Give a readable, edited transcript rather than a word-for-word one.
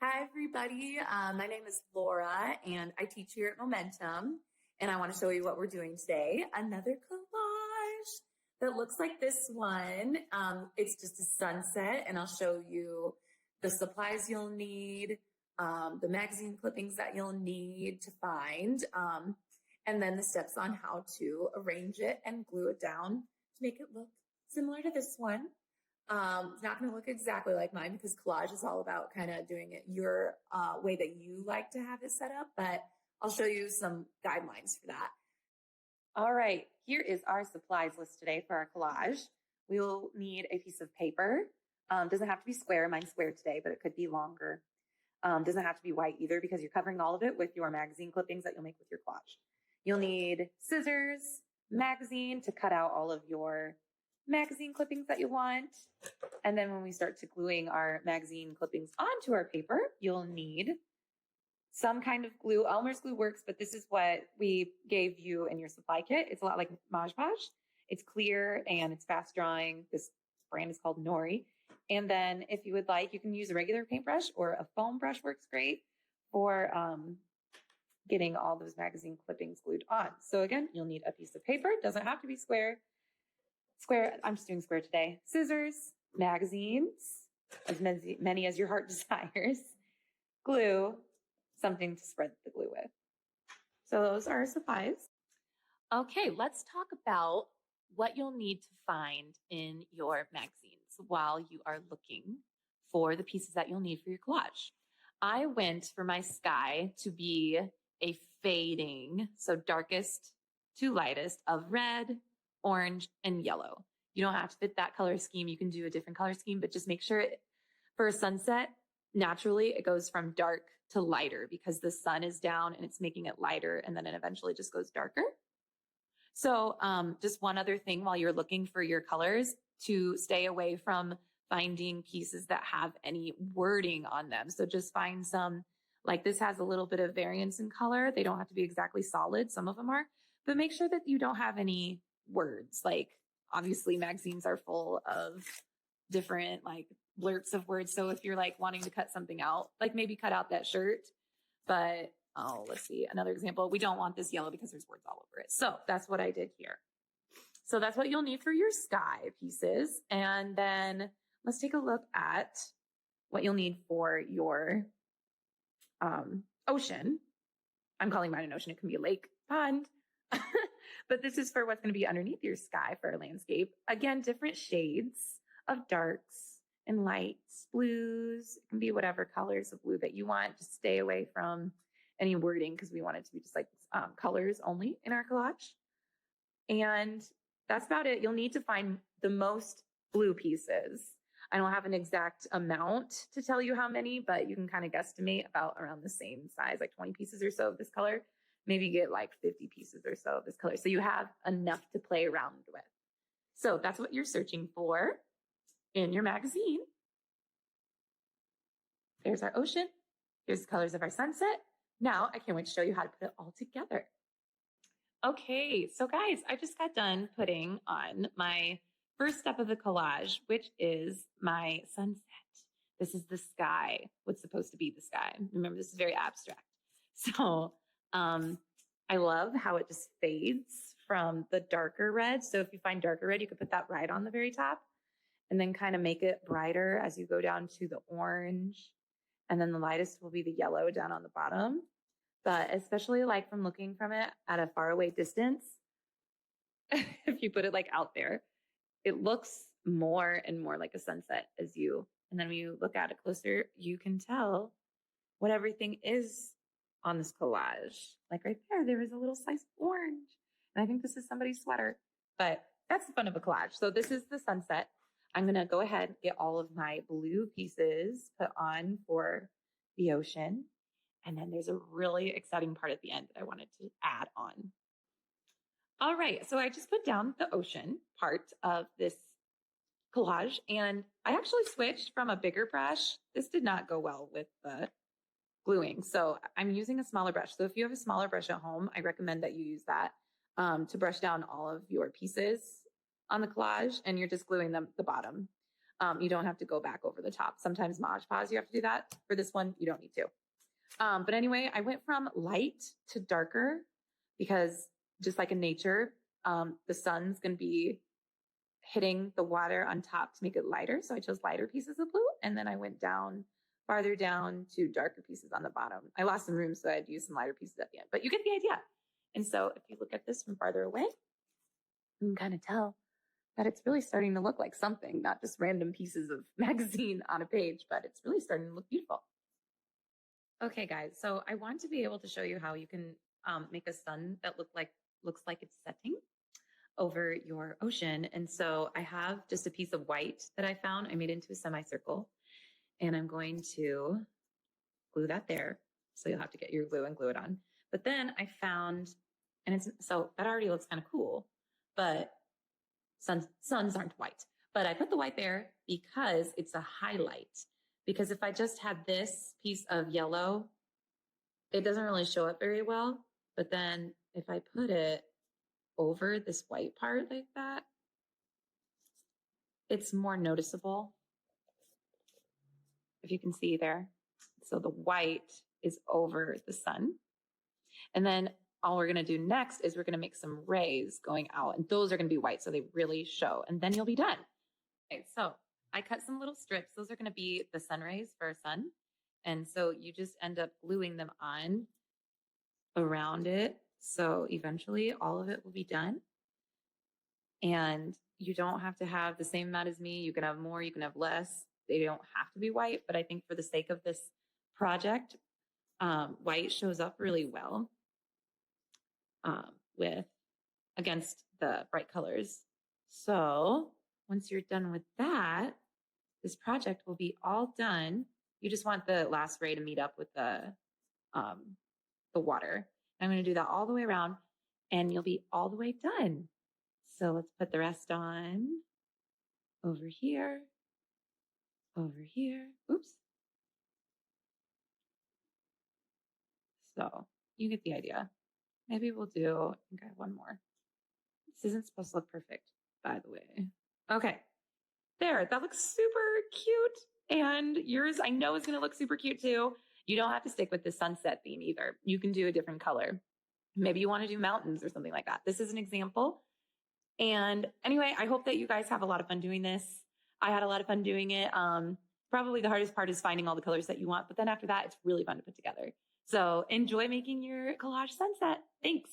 Hi, everybody. My name is Laura, and I teach here at Momentum. And I want to show you what we're doing today. Another collage that looks like this one. It's just a sunset, and I'll show you the supplies you'll need, the magazine clippings that you'll need to find, and then the steps on how to arrange it and glue it down to make it look similar to this one. It's not going to look exactly like mine because collage is all about kind of doing it your way that you like to have it set up, but I'll show you some guidelines for that. All right, here is our supplies list today for our collage. We'll need a piece of paper. Doesn't have to be square. Mine's square today, but it could be longer. Doesn't have to be white either because you're covering all of it with your magazine clippings that you'll make with your collage. You'll need scissors, magazine to cut out all of your magazine clippings that you want. And then when we start to gluing our magazine clippings onto our paper, you'll need some kind of glue. Elmer's glue works, but this is what we gave you in your supply kit. It's a lot like Mod Podge. It's clear and it's fast drying. This brand is called Nori. And then if you would like, you can use a regular paintbrush or a foam brush works great for getting all those magazine clippings glued on. So again, you'll need a piece of paper. It doesn't have to be square. I'm just doing square today. Scissors, magazines, as many as your heart desires, glue, something to spread the glue with. So those are our supplies. Okay, let's talk about what you'll need to find in your magazines while you are looking for the pieces that you'll need for your collage. I went for my sky to be a fading, so darkest to lightest of red, orange, and yellow. You don't have to fit that color scheme. You can do a different color scheme, but just make sure for a sunset, naturally it goes from dark to lighter because the sun is down and it's making it lighter, and then it eventually just goes darker. So just one other thing while you're looking for your colors, to stay away from finding pieces that have any wording on them. So just find some, like this has a little bit of variance in color. They don't have to be exactly solid. Some of them are, but make sure that you don't have any words. Like obviously magazines are full of different like blurts of words. So if you're like wanting to cut something out, like maybe cut out that shirt, but let's see, another example. We don't want this yellow because there's words all over it. So that's what I did here. So that's what you'll need for your sky pieces. And then let's take a look at what you'll need for your ocean. I'm calling mine an ocean. It can be a lake, pond. But this is for what's going to be underneath your sky for our landscape. Again, different shades of darks and lights, blues. It can be whatever colors of blue that you want. Just stay away from any wording because we want it to be just like colors only in our collage. And that's about it. You'll need to find the most blue pieces. I don't have an exact amount to tell you how many, but you can kind of guesstimate about around the same size, like 20 pieces or so of this color. Maybe get like 50 pieces or so of this color. So you have enough to play around with. So that's what you're searching for in your magazine. There's our ocean. Here's the colors of our sunset. Now I can't wait to show you how to put it all together. Okay, so guys, I just got done putting on my first step of the collage, which is my sunset. This is the sky, what's supposed to be the sky. Remember, this is very abstract. So I love how it just fades from the darker red. So if you find darker red, you could put that right on the very top and then kind of make it brighter as you go down to the orange. And then the lightest will be the yellow down on the bottom. But especially like from looking from it at a faraway distance, if you put it like out there, it looks more and more like a sunset and then when you look at it closer, you can tell what everything is on this collage. Like right there is a little slice of orange. And I think this is somebody's sweater, but that's the fun of a collage. So this is the sunset. I'm going to go ahead and get all of my blue pieces put on for the ocean. And then there's a really exciting part at the end that I wanted to add on. All right, so I just put down the ocean part of this collage, and I actually switched from a bigger brush. This did not go well with the gluing, so I'm using a smaller brush. So if you have a smaller brush at home, I recommend that you use that to brush down all of your pieces on the collage, and you're just gluing the bottom. You don't have to go back over the top. Sometimes Mod Podge, you have to do that. For this one, you don't need to. But anyway, I went from light to darker because just like in nature, the sun's going to be hitting the water on top to make it lighter. So I chose lighter pieces of blue. And then I went down, farther down to darker pieces on the bottom. I lost some room, so I'd use some lighter pieces at the end. But you get the idea. And so if you look at this from farther away, you can kind of tell that it's really starting to look like something, not just random pieces of magazine on a page, but it's really starting to look beautiful. Okay, guys, so I want to be able to show you how you can make a sun that looks like it's setting over your ocean. And so I have just a piece of white that I found. I made into a semicircle, and I'm going to glue that there. So you'll have to get your glue and glue it on. But then I found, so that already looks kind of cool, but suns aren't white. But I put the white there because it's a highlight. Because if I just had this piece of yellow, it doesn't really show up very well. But then if I put it over this white part like that, it's more noticeable. If you can see there. So the white is over the sun. And then all we're going to do next is we're going to make some rays going out, and those are going to be white so they really show, and then you'll be done. Okay, so I cut some little strips. Those are going to be the sun rays for our sun. And so you just end up gluing them on around it. So eventually all of it will be done. And you don't have to have the same amount as me. You can have more, you can have less. They don't have to be white, but I think for the sake of this project, white shows up really well against the bright colors. So once you're done with that, this project will be all done. You just want the last ray to meet up with the water. I'm going to do that all the way around, and you'll be all the way done. So let's put the rest on over here, over here. Oops. So you get the idea. Maybe we'll do, I think I have one more. This isn't supposed to look perfect, by the way. Okay. There, that looks super cute. And yours, I know, is going to look super cute too. You don't have to stick with the sunset theme either. You can do a different color. Maybe you want to do mountains or something like that. This is an example. And anyway, I hope that you guys have a lot of fun doing this. I had a lot of fun doing it. Probably the hardest part is finding all the colors that you want. But then after that, it's really fun to put together. So enjoy making your collage sunset. Thanks.